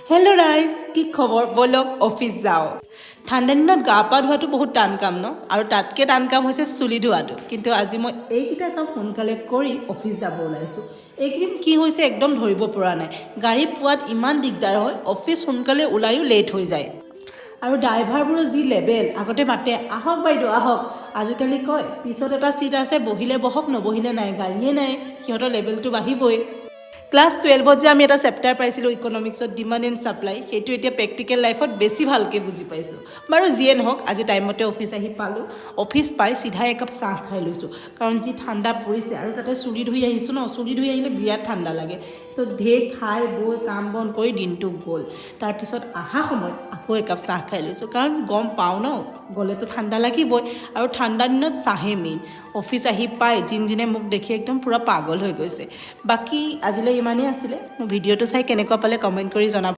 Hello' ৰাইজ, কি খবৰ? বলক অফিচ যাওঁ। ঠাণ্ডা দিনত গা পা ধোৱাটো বহুত টান কাম ন, আৰু তাতকৈ টান কাম হৈছে চুলি ধোৱাটো। কিন্তু আজি মই এইকেইটা কাম সোনকালে কৰি অফিচ যাব ওলাইছোঁ। এইকেইদিন কি হৈছে একদম ধৰিব পৰা নাই। গাড়ী পোৱাত ইমান দিগদাৰ হয়, অফিচ সোনকালে ওলায়ো লেট হৈ যায়। আৰু ড্ৰাইভাৰবোৰৰ যি লেবেল, আগতে মাতে আহক বাইদেউ আহক, আজিকালি কয় পিছত এটা ছিট আছে বহিলে বহক নবহিলে নাই, গাড়ীয়ে নাই, সিহঁতৰ লেবেলটো বাঢ়িবই। ক্লাছ 12ত যে আমি এটা চেপ্টাৰ পাইছিলোঁ ইকনমিক্সত, ডিমাণ্ড এণ্ড ছাপ্লাই, সেইটো এতিয়া প্ৰেক্টিকেল লাইফত বেছি ভালকৈ বুজি পাইছোঁ। বাৰু যিয়ে নহওক, আজি টাইমতে অফিচ আহি পালোঁ। অফিচ পাই চিধাই একাপ চাহ খাই লৈছোঁ, কাৰণ যি ঠাণ্ডা পৰিছে, আৰু তাতে চুলি ধুই আহিছোঁ ন, চুলি ধুই আহিলে বিৰাট ঠাণ্ডা লাগে। তো ঢেৰ খাই বৈ কাম বন কৰি দিনটো গ'ল। তাৰপিছত অহা সময়ত আকৌ একাপ চাহ খাই লৈছোঁ, কাৰণ গম পাওঁ ন গ'লেতো ঠাণ্ডা লাগিবই, আৰু ঠাণ্ডা দিনত চাহে মেইন। অফিচ আহি পাই জিনজিনে মোক দেখি একদম পূৰা পাগল হৈ গৈছে। বাকী আজিলৈ ইমানেই আছিলে। মোৰ ভিডিঅ'টো চাই কেনেকুৱা পালে কমেণ্ট কৰি জনাব।